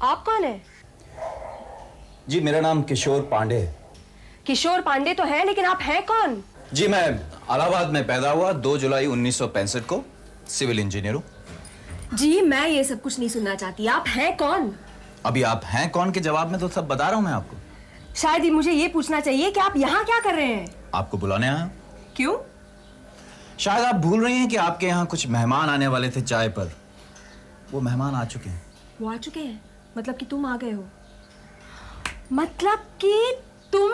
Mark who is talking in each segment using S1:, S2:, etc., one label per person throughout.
S1: आप कौन है?
S2: जी मेरा नाम किशोर पांडे है।
S1: किशोर पांडे तो है, लेकिन आप हैं कौन?
S2: जी मैं इलाहाबाद में पैदा हुआ 2 जुलाई 1965 को, सिविल इंजीनियर हूँ।
S1: जी मैं ये सब कुछ नहीं सुनना चाहती, आप हैं कौन?
S2: अभी आप हैं कौन के जवाब में तो सब बता रहा हूँ मैं आपको।
S1: शायद ही मुझे ये पूछना चाहिए कि आप यहाँ क्या कर रहे हैं?
S2: आपको बुलाने आया।
S1: क्यों?
S2: शायद आप भूल रही हैं कि आपके यहाँ कुछ मेहमान आने वाले थे चाय पर। वो मेहमान आ चुके हैं।
S1: वो आ चुके हैं? मतलब कि तुम आ गए हो? मतलब कि तुम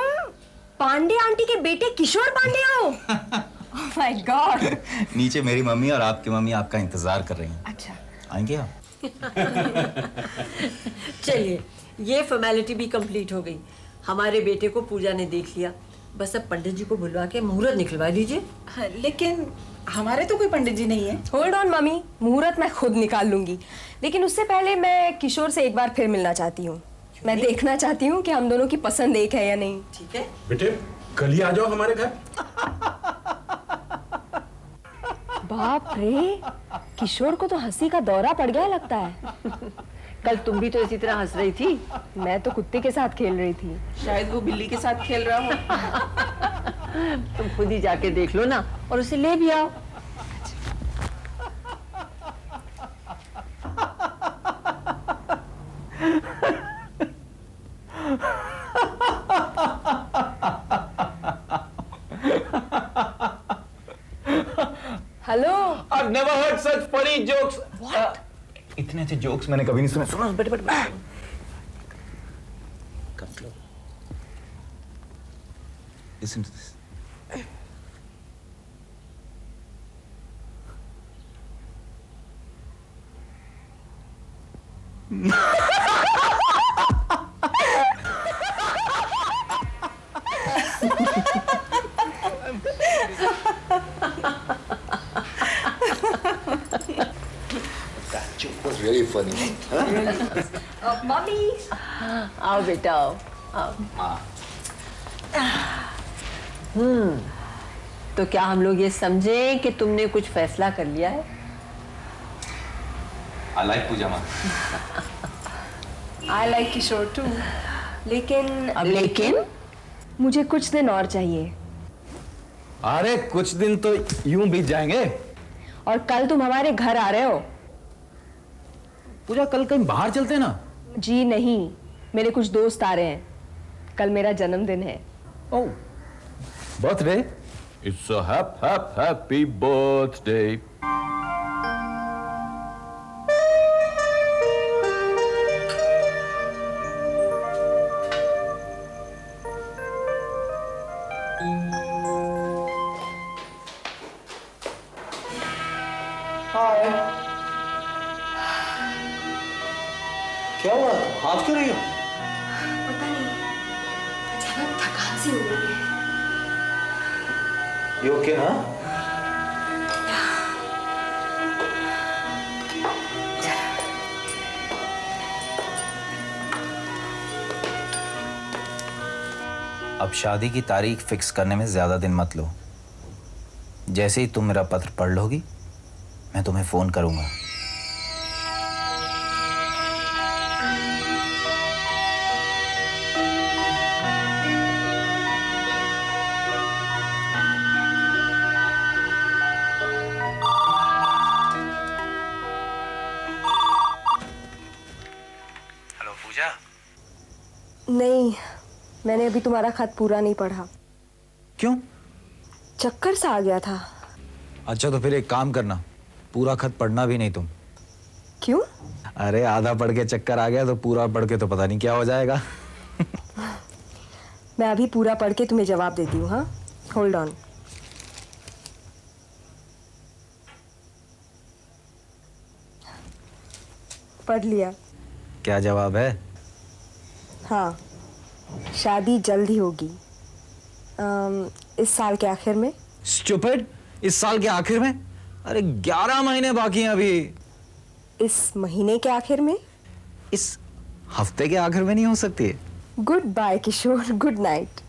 S1: पांडे आंटी के बेटे किशोर पांडे हो? Oh my God.
S2: नीचे मेरी मम्मी और आपकी मम्मी आपका इंतजार कर रही हैं।
S1: अच्छा,
S2: आएंगे आप?
S3: चलिए, ये फॉर्मेलिटी भी कंप्लीट हो गई। हमारे बेटे को पूजा ने देख लिया, बस अब पंडित जी को बुलवा के मुहूर्त निकलवा दीजिए।
S4: हाँ, लेकिन हमारे तो कोई पंडित जी नहीं है।
S1: होल्ड ऑन मम्मी, मुहूर्त मैं खुद निकाल लूंगी, लेकिन उससे पहले मैं किशोर से एक बार फिर मिलना चाहती हूँ। मैं देखना चाहती हूँ कि हम दोनों की पसंद एक है या नहीं।
S3: ठीक है
S5: बेटे, कल ही आ जाओ हमारे घर।
S1: बाप रे, किशोर को तो हंसी का दौरा पड़ गया लगता है।
S3: कल तुम भी तो इसी तरह हंस रही थी।
S1: मैं तो कुत्ते के साथ खेल रही थी।
S4: शायद वो बिल्ली के साथ खेल रहा हो।
S3: तुम खुद ही जाके देख लो ना और उसे ले भी आओ।
S1: Hello.
S2: I've never heard such funny jokes. इतने अच्छे जोक्स मैंने कभी नहीं सुने। सुनो बेटे बेटे। Come slow. Listen to this.
S6: That joke was really funny.
S1: Mummy.
S3: आओ बेटा आओ आओ। तो क्या हम लोग ये समझे कि तुमने कुछ फैसला कर लिया है?
S2: I like पूजा माँ।
S1: I like किशोर too, लेकिन मुझे कुछ दिन और चाहिए।
S2: अरे कुछ दिन तो यूं बीत जाएंगे।
S1: और कल तुम हमारे घर आ रहे हो?
S2: पूजा कल कहीं बाहर चलते हैं ना।
S1: जी नहीं, मेरे कुछ दोस्त आ रहे हैं। कल मेरा जन्मदिन है।
S2: ओह, birthday? It's a happy birthday.
S6: क्या हुआ? हाथ क्यों रही हो?
S1: पता नहीं, अचानक थकान सी हो गई है।
S6: You okay ना?
S2: अब शादी की तारीख फिक्स करने में ज्यादा दिन मत लो। जैसे ही तुम मेरा पत्र पढ़ लोगी, मैं तुम्हें फोन करूंगा। हेलो पूजा।
S1: नहीं, मैंने अभी तुम्हारा खत पूरा नहीं पढ़ा।
S2: क्यों?
S1: चक्कर सा आ गया था।
S2: अच्छा तो फिर एक काम करना, पूरा खत पढ़ना भी नहीं तुम।
S1: क्यों?
S2: अरे आधा पढ़ के चक्कर आ गया तो पूरा पढ़ के तो पता नहीं क्या हो जाएगा।
S1: मैं अभी पूरा पढ़ के तुम्हें जवाब देती हूँ। हाँ, होल्ड ऑन। पढ़ लिया।
S2: क्या जवाब है?
S1: हाँ, शादी जल्द ही होगी। इस साल के आखिर में।
S2: स्टूपिड, इस साल के आखिर में? अरे 11 महीने बाकी हैं अभी।
S1: इस महीने के आखिर में?
S2: इस हफ्ते के आखिर में नहीं हो सकती?
S1: गुड बाय किशोर, गुड नाइट।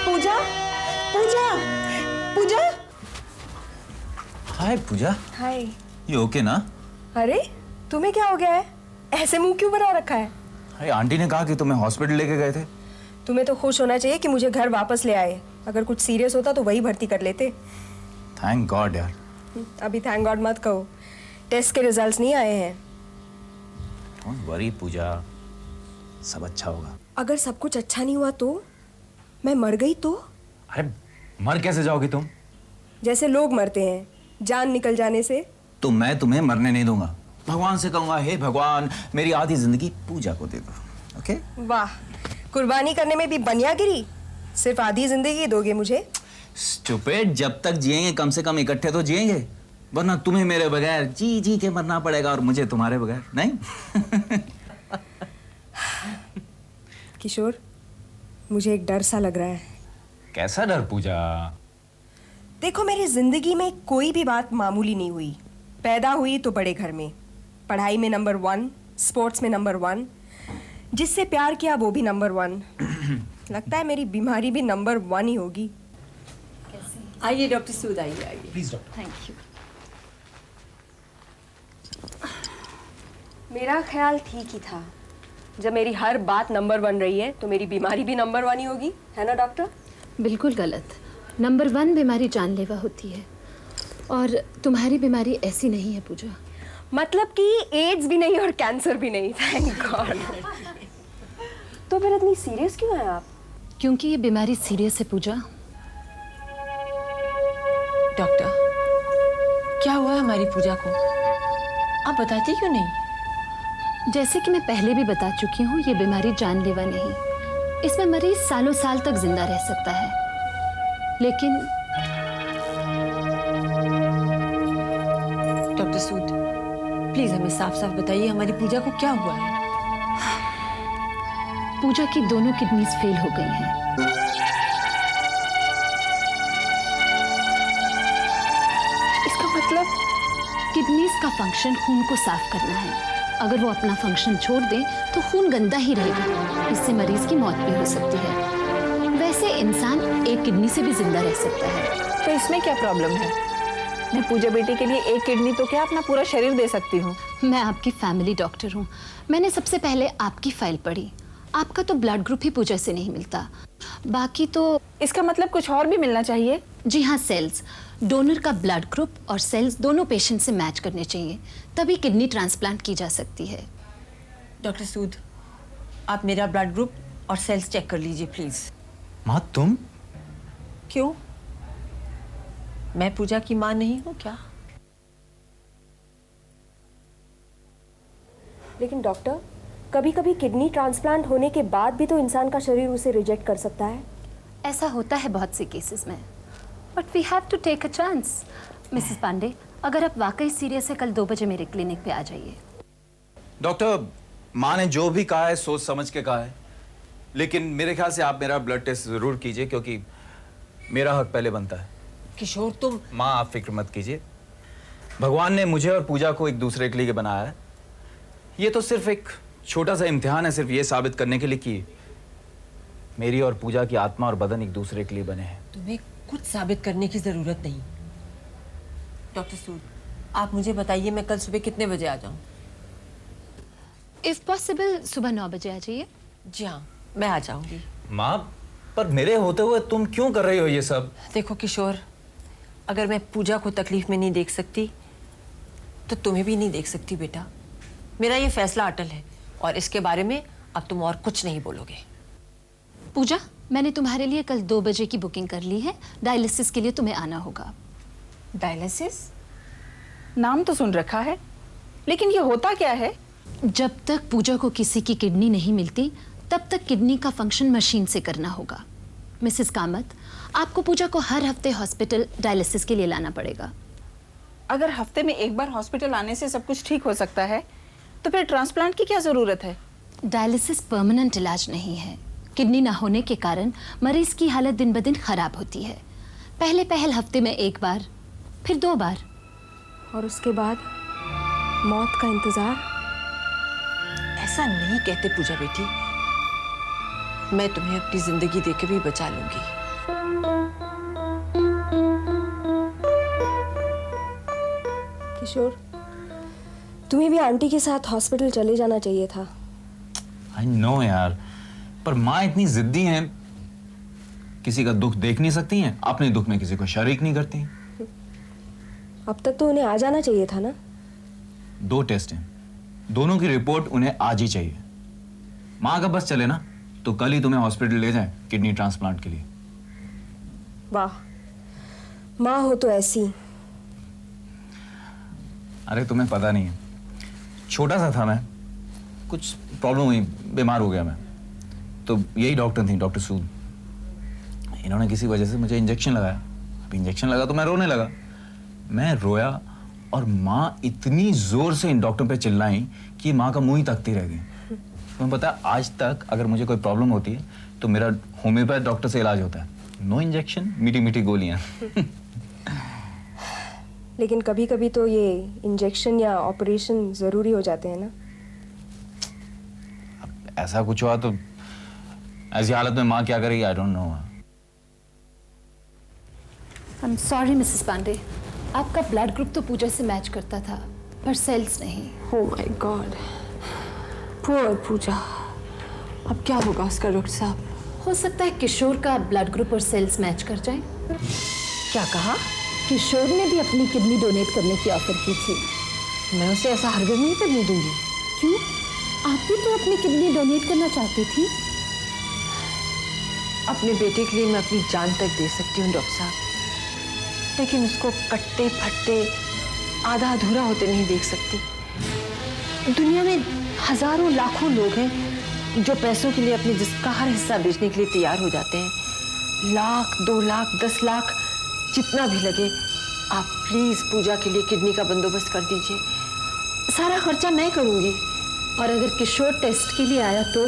S1: पूजा, पूजा, पूजा।
S2: हाय पूजा,
S1: हाय।
S2: ये ओके ना?
S1: अरे तुम्हें क्या हो गया है? ऐसे मुंह क्यों बना रखा है?
S2: अरे आंटी ने कहा कि तुम्हें हॉस्पिटल लेके गए थे।
S1: तुम्हें तो खुश होना चाहिए कि मुझे घर वापस ले आए। अगर कुछ सीरियस होता तो वही भर्ती कर लेते।
S2: थैंक गॉड यार।
S1: अभी थैंक गॉड मत कहो, टेस्ट के रिजल्ट्स नहीं आए हैं।
S2: डोंट वरी पूजा, सब अच्छा होगा।
S1: अगर सब कुछ अच्छा नहीं हुआ तो? मैं मर गई तो?
S2: अरे मर कैसे जाओगी तुम?
S1: जैसे लोग मरते हैं, जान निकल जाने से।
S2: तो मैं तुम्हें मरने नहीं दूंगा। भगवान से कहूंगा, हे भगवान मेरी आधी जिंदगी पूजा को दे दो। ओके?
S1: वाह, कुर्बानी करने में भी बनियागिरी। सिर्फ आधी जिंदगी दोगे मुझे?
S2: स्टूपिड, जब तक जिएंगे कम से कम इकट्ठे तो जिएंगे, वरना तुम्हें मेरे बगैर जी जी के मरना पड़ेगा और मुझे तुम्हारे बगैर नहीं।
S1: किशोर, मुझे एक डर सा लग रहा है।
S2: कैसा डर पूजा?
S1: देखो, मेरी जिंदगी में कोई भी बात मामूली नहीं हुई। पैदा हुई तो बड़े घर में, पढ़ाई में नंबर 1, स्पोर्ट्स में नंबर 1, जिससे प्यार किया वो भी नंबर 1। लगता है मेरी बीमारी भी नंबर 1 ही होगी।
S3: आइए डॉक्टर सूद, आइए आइए।
S5: Please doctor.
S4: Thank you.
S1: मेरा ख्याल ठीक ही था। जब मेरी हर बात नंबर 1 रही है तो मेरी बीमारी भी नंबर 1 ही होगी, है ना डॉक्टर?
S7: बिल्कुल गलत। नंबर 1 बीमारी जानलेवा होती है और तुम्हारी बीमारी ऐसी नहीं है पूजा।
S1: मतलब कि एड्स भी नहीं और कैंसर भी नहीं, थैंक गॉड। तो फिर इतनी सीरियस क्यों हैं आप?
S7: क्योंकि ये बीमारी सीरियस है पूजा।
S3: डॉक्टर, क्या हुआ है हमारी पूजा को? आप बताती क्यों नहीं?
S7: जैसे कि मैं पहले भी बता चुकी हूँ, ये बीमारी जानलेवा नहीं। इसमें मरीज सालों साल तक जिंदा रह सकता है, लेकिन
S3: डॉक्टर सूद, प्लीज हमें साफ साफ बताइए हमारी पूजा को क्या हुआ है?
S7: पूजा की दोनों किडनीज फेल हो गई हैं।
S3: इसका मतलब?
S7: किडनीज का फंक्शन खून को साफ करना है। अगर वो अपना फंक्शन छोड़ दें तो खून गंदा ही रहेगा। इससे मरीज की मौत भी हो सकती है। वैसे इंसान एक किडनी से भी जिंदा रह सकता है।
S4: तो इसमें क्या प्रॉब्लम है? मैं पूजा बेटी के लिए एक किडनी तो क्या अपना पूरा शरीर दे सकती हूँ।
S7: मैं आपकी फैमिली डॉक्टर हूँ। मैंने सबसे पहले आपकी फाइल पढ़ी। आपका तो ब्लड ग्रुप ही पूजा से नहीं मिलता, बाकी तो।
S4: इसका मतलब कुछ और भी मिलना चाहिए?
S7: जी हाँ, सेल्स। डोनर का ब्लड ग्रुप और सेल्स दोनों पेशेंट से मैच करने चाहिए, तभी किडनी ट्रांसप्लांट की जा सकती है।
S3: डॉक्टर सूद, आप मेरा ब्लड ग्रुप और सेल्स चेक कर लीजिए प्लीज।
S2: माँ तुम?
S3: क्यों? मैं पूजा की माँ नहीं हूँ क्या?
S1: लेकिन डॉक्टर, कभी कभी किडनी ट्रांसप्लांट होने के बाद भी तो इंसान का शरीर उसे रिजेक्ट कर सकता है।
S7: ऐसा होता है बहुत से केसेस में, but we have to take a chance. Mrs Pandey, अगर आप वाकई सीरियस है, कल 2 बजे मेरे क्लिनिक पे आ जाइए।
S2: डॉक्टर, माँ ने जो भी कहा है सोच समझ के कहा है, लेकिन मेरे ख्याल से आप मेरा ब्लड टेस्ट जरूर कीजिए, क्योंकि मेरा हक पहले बनता है।
S3: किशोर तुम।
S2: माँ आप फिक्र मत कीजिए, भगवान ने मुझे और पूजा को एक दूसरे के लिए बनाया है। ये तो सिर्फ एक छोटा सा इम्तिहान है, सिर्फ ये साबित करने के लिए कि मेरी और पूजा की आत्मा और बदन एक दूसरे के लिए बने हैं।
S3: तुम्हें कुछ साबित करने की जरूरत नहीं। डॉक्टर सूद, आप मुझे बताइए मैं कल सुबह कितने बजे आ जाऊं?
S7: इफ पॉसिबल सुबह 9 बजे आ जाइए।
S3: जी हाँ, मैं आ जाऊंगी।
S2: माँ, पर मेरे होते हुए तुम क्यों कर रही हो ये सब?
S3: देखो किशोर, अगर मैं पूजा को तकलीफ में नहीं देख सकती तो तुम्हें भी नहीं देख सकती बेटा। मेरा ये फैसला अटल है और इसके बारे में अब तुम और कुछ नहीं बोलोगे।
S7: पूजा, मैंने तुम्हारे लिए कल 2 बजे की बुकिंग कर ली है। डायलिसिस के लिए तुम्हें आना होगा।
S4: डायलिसिस? नाम तो सुन रखा है, लेकिन ये होता क्या है?
S7: जब तक पूजा को किसी की किडनी नहीं मिलती, तब तक किडनी का फंक्शन मशीन से करना होगा। मिसेस कामत, आपको पूजा को हर हफ्ते हॉस्पिटल डायलिसिस के लिए लाना पड़ेगा।
S4: अगर हफ्ते में एक बार हॉस्पिटल आने से सब कुछ ठीक हो सकता है तो फिर ट्रांसप्लांट की क्या जरूरत है?
S7: डायलिसिस परमानेंट इलाज नहीं है। किडनी ना होने के कारण मरीज की हालत दिन ब दिन खराब होती है। पहले हफ्ते में एक बार, फिर 2 बार।
S1: और उसके बाद मौत का इंतजार।
S3: ऐसा नहीं कहते पूजा बेटी, मैं तुम्हें अपनी जिंदगी देके भी बचा लूंगी।
S1: किशोर, तुम्हें भी आंटी के साथ हॉस्पिटल चले जाना चाहिए था।
S2: आई नो यार, पर माँ इतनी जिद्दी हैं, किसी का दुख देख नहीं सकती हैं, अपने दुख में किसी को शरीक नहीं करती।
S1: अब तक तो उन्हें आ जाना चाहिए था ना।
S2: 2 टेस्ट हैं, दोनों की रिपोर्ट उन्हें आज ही चाहिए। माँ का बस चले ना तो कल ही तुम्हें हॉस्पिटल ले जाएं किडनी ट्रांसप्लांट के लिए।
S1: वाह, माँ हो तो ऐसी।
S2: अरे तुम्हें पता नहीं है, छोटा सा था मैं, कुछ प्रॉब्लम हुई, बीमार हो गया मैं, तो यही डॉक्टर थी, डॉक्टर सूद। इन्होंने किसी वजह से मुझे इंजेक्शन लगाया। अब इंजेक्शन लगा तो मैं रोने लगा। मैं रोया और माँ इतनी जोर से इन डॉक्टर पे चिल्लाई कि माँ का मुंह ही तकती रह गई। तुम्हें पता है, आज तक अगर मुझे कोई प्रॉब्लम होती है तो मेरा होम्योपैथ डॉक्टर से इलाज होता है। नो इंजेक्शन, मीठी मीठी गोलियां।
S1: लेकिन कभी कभी तो ये इंजेक्शन या ऑपरेशन जरूरी हो जाते हैं ना।
S2: ऐसा कुछ हुआ तो ऐसी हालत में माँ क्या करेगी, I don't know.
S7: I am sorry Mrs Pandey, आपका ब्लड ग्रुप तो पूजा से मैच करता था, पर सेल्स नहीं।
S3: Oh my God, poor पूजा। अब क्या होगा उसका डॉक्टर साहब?
S7: हो सकता है किशोर का ब्लड ग्रुप और सेल्स मैच कर जाए।
S3: क्या कहा?
S7: किशोर ने भी अपनी किडनी डोनेट करने की ऑफर की थी।
S3: मैं उसे ऐसा हरगिज नहीं करने दूंगी।
S7: क्यों? आप भी तो अपनी किडनी डोनेट करना चाहती थी।
S3: अपने बेटे के लिए मैं अपनी जान तक दे सकती हूँ डॉक्टर साहब, लेकिन उसको कट्टे फट्टे आधा अधूरा होते नहीं देख सकती। दुनिया में हजारों लाखों लोग हैं जो पैसों के लिए अपने जिस्म का हर हिस्सा बेचने के लिए तैयार हो जाते हैं। 1 लाख, 2 लाख, 10 लाख, जितना भी लगे। आप प्लीज पूजा के लिए किडनी का बंदोबस्त कर दीजिए। सारा खर्चा मैं करूंगी।
S7: और अगर किशोर टेस्ट के लिए आया तो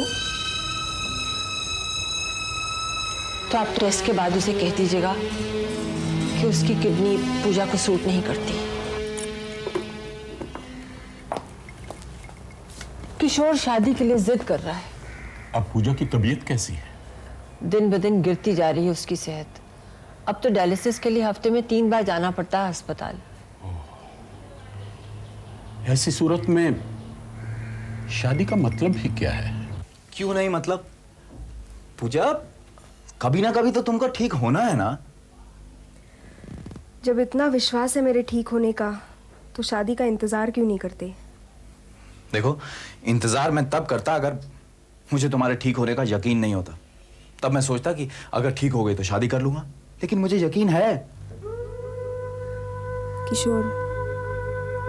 S3: आप टेस्ट के बाद उसे कह दीजिएगा कि उसकी किडनी पूजा को सूट नहीं करती। किशोर शादी के लिए जिद कर रहा है।
S5: अब पूजा की तबीयत कैसी है?
S3: दिन ब दिन गिरती जा रही है उसकी सेहत। अब तो डायलिसिस के लिए हफ्ते में 3 बार जाना पड़ता है अस्पताल।
S5: ऐसी सूरत में शादी का मतलब ही क्या है?
S2: क्यों नहीं मतलब? पूजा, कभी ना कभी तो तुमको ठीक होना है ना।
S1: जब इतना विश्वास है मेरे ठीक होने का, तो शादी का इंतजार क्यों नहीं करते?
S2: देखो, इंतजार मैं तब करता अगर मुझे तुम्हारे ठीक होने का यकीन नहीं होता। तब मैं सोचता कि अगर ठीक हो गई तो शादी कर लूंगा, लेकिन मुझे यकीन है।
S1: किशोर,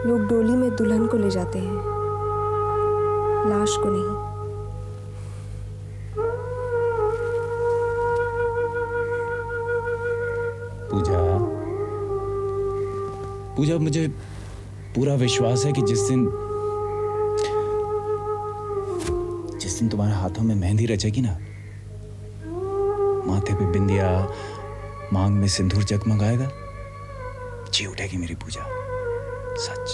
S1: लोग डोली में दुल्हन को ले जाते हैं, लाश को नहीं।
S2: पूजा, मुझे पूरा विश्वास है कि जिस दिन तुम्हारे हाथों में मेहंदी रचेगी ना, माथे पे बिंदिया, मांग में सिंदूर जगमगाएगा, जी उठेगी मेरी पूजा। सच।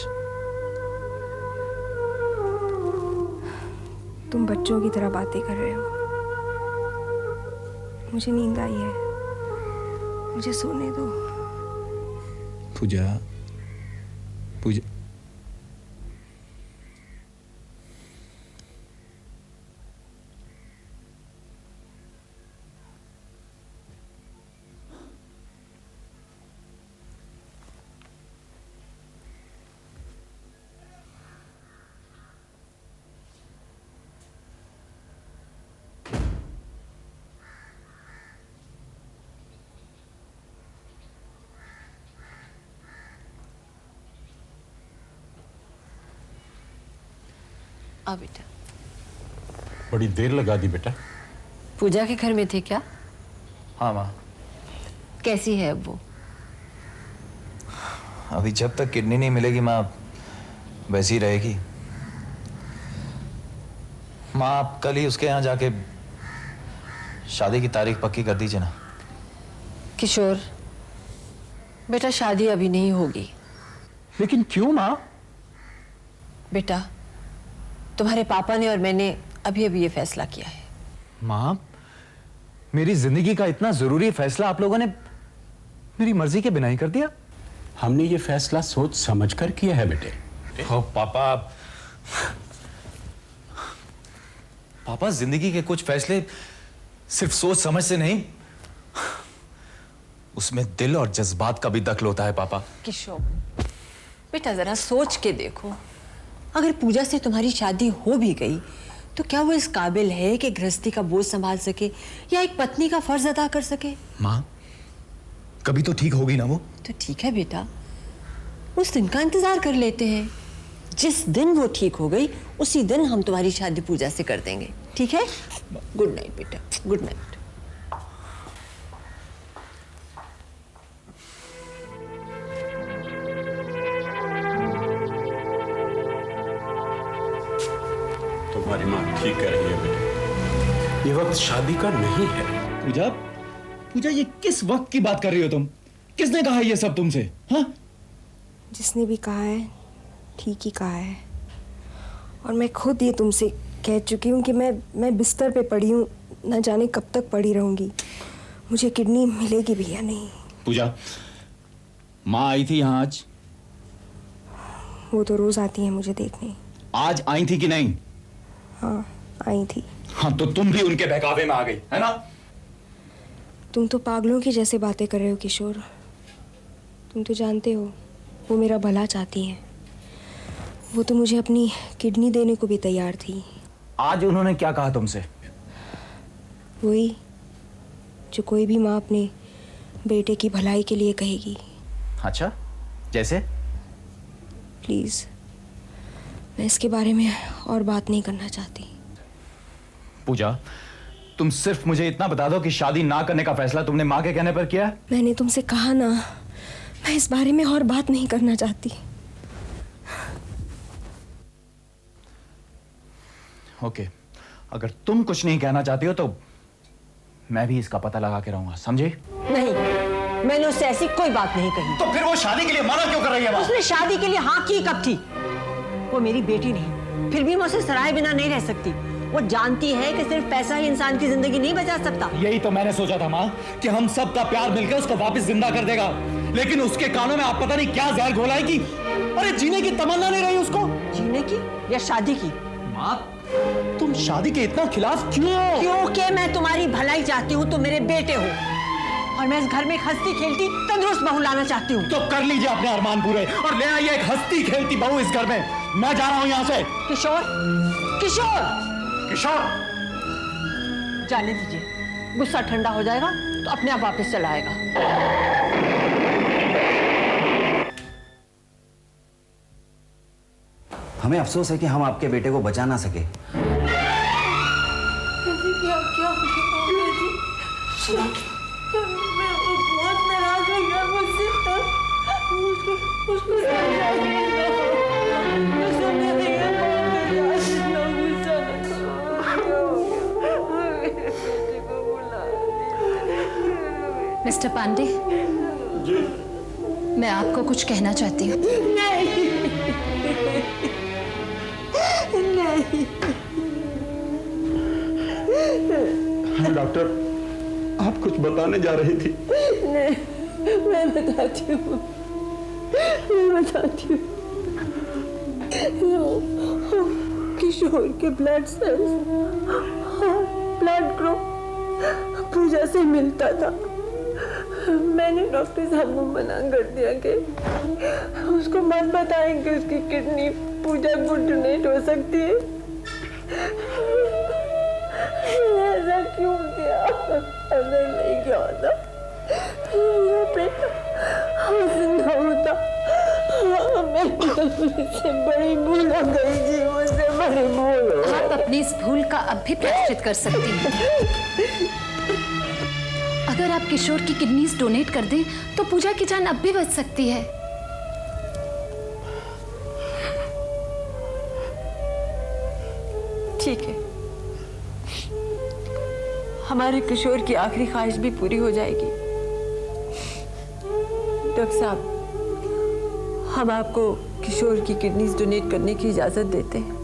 S1: तुम बच्चों की तरह बातें कर रहे हो। मुझे नींद आई है, मुझे सोने दो।
S2: पूजा, पूजा,
S3: आ बेटा।
S5: बड़ी देर लगा दी बेटा।
S3: पूजा के घर में थे क्या?
S2: हाँ माँ,
S3: कैसी है अब वो?
S2: अभी जब तक किडनी नहीं मिलेगी माँ वैसी रहेगी। माँ आप कल ही उसके यहाँ जाके शादी की तारीख पक्की कर दीजिए ना।
S3: किशोर बेटा, शादी अभी नहीं होगी।
S5: लेकिन क्यों माँ?
S3: बेटा, तुम्हारे पापा ने और मैंने अभी अभी ये फैसला किया है।
S2: माँ, मेरी जिंदगी का इतना जरूरी फैसला आप लोगों ने मेरी मर्जी के बिना ही कर दिया।
S5: हमने ये फैसला सोच समझ कर किया है बेटे।
S2: ओ पापा, पापा जिंदगी के कुछ फैसले सिर्फ सोच समझ से नहीं, उसमें दिल और जज्बात का भी दखल होता है पापा।
S3: किशोर बेटा, जरा सोच के देखो, अगर पूजा से तुम्हारी शादी हो भी गई तो क्या वो इस काबिल है कि गृहस्थी का बोझ संभाल सके या एक पत्नी का फर्ज अदा कर सके?
S2: माँ, कभी तो ठीक होगी ना वो।
S3: तो ठीक है बेटा, उस दिन का इंतजार कर लेते हैं। जिस दिन वो ठीक हो गई उसी दिन हम तुम्हारी शादी पूजा से कर देंगे, ठीक है? गुड नाइट बेटा, गुड नाइट।
S5: तुम्हारी माँ ठीक कह रही है बेटे, ये वक्त शादी का नहीं है।
S2: पूजा, पूजा ये किस वक्त की बात कर रही हो तुम? किसने कहा ये सब तुमसे? हाँ?
S1: जिसने भी कहा है ठीक ही कहा है, और मैं खुद ये तुमसे कह चुकी हूँ कि मैं बिस्तर पे पड़ी हूँ, न जाने कब तक पड़ी रहूंगी। मुझे किडनी मिलेगी भी या नहीं।
S2: पूजा, माँ आई थी यहाँ आज?
S1: वो तो रोज आती है मुझे देखने।
S2: आज आई थी कि नहीं?
S1: हाँ, आई थी।
S2: हाँ, तो तुम भी उनके बहकावे में आ गई, है ना?
S1: तुम तो पागलों की जैसे बातें कर रहे हो किशोर। तुम तो जानते हो वो मेरा भला चाहती हैं। वो तो मुझे अपनी किडनी देने को भी तैयार थी।
S2: आज उन्होंने क्या कहा तुमसे?
S1: वही जो कोई भी माँ अपने बेटे की भलाई के लिए कहेगी।
S2: अच्छा, जैसे?
S1: प्लीज, मैं इसके बारे में और बात नहीं करना चाहती।
S2: पूजा, तुम सिर्फ मुझे इतना बता दो कि शादी ना करने का फैसला तुमने माँ के कहने पर किया है?
S1: मैंने तुमसे कहा ना, मैं इस बारे में और बात नहीं करना चाहती।
S2: ओके, अगर तुम कुछ नहीं कहना चाहती हो तो मैं भी इसका पता लगा के रहूंगा, समझे?
S3: नहीं, मैंने उससे ऐसी कोई बात नहीं कही।
S2: तो फिर वो शादी के लिए मना क्यों कर रही है?
S3: उसने शादी के लिए हाँ की कब थी? वो मेरी बेटी नहीं, फिर भी मैं उसे सराहे बिना नहीं रह सकती। वो जानती है कि सिर्फ पैसा ही इंसान की जिंदगी नहीं बचा सकता।
S2: यही तो मैंने सोचा था माँ, कि हम सब का प्यार मिलकर उसको वापस जिंदा कर देगा, लेकिन उसके कानों में आप पता नहीं क्या जहर घोलाएगी। अरे जीने की तमन्ना नहीं रही उसको।
S3: जीने की या शादी की?
S2: माँ, तुम शादी के इतना खिलाफ क्यों?
S3: क्योंकि मैं तुम्हारी भलाई चाहती हूँ, तुम मेरे बेटे हो, और मैं इस घर में एक हंसती खेलती तंदुरुस्त बहू लाना चाहती हूँ।
S2: तो कर लीजिए अपने अरमान पूरे और ले आइए एक हंसती खेलती बहू इस घर में। मैं जा रहा हूँ यहाँ से।
S3: किशोर, किशोर,
S2: किशोर,
S3: जाने दीजिए, गुस्सा ठंडा हो जाएगा तो अपने आप वापस चला आएगा।
S8: हमें अफसोस है कि हम आपके बेटे को बचा ना सके।
S7: मिस्टर पांडे, मैं आपको कुछ कहना चाहती हूँ।
S5: डॉक्टर, आप कुछ बताने जा रही थी।
S3: नहीं, मैं बताती हूँ, मैं बताती हूँ। किशोर के ब्लड सेल्स, ब्लड ग्रुप पूजा से मिलता था। मैंने डॉक्टर साहब को मना कर दिया कि उसको मत बताएं कि उसकी किडनी पूजा को डोनेट हो सकती है। ऐसा क्यों किया? ऐसा नहीं किया होता, जिंदा होता। मुझसे बड़ी भूल हो गई जी, मुझसे बड़ी भूल हो।
S7: आप अपनी इस भूल का अब भी प्रायश्चित कर सकती हैं। अगर आप किशोर की किडनीज डोनेट कर दें तो पूजा की जान अब भी बच सकती है।
S3: ठीक है, हमारे किशोर की आखिरी ख्वाहिश भी पूरी हो जाएगी। डॉक्टर साहब, हम आपको किशोर की किडनीज डोनेट करने की इजाजत देते हैं।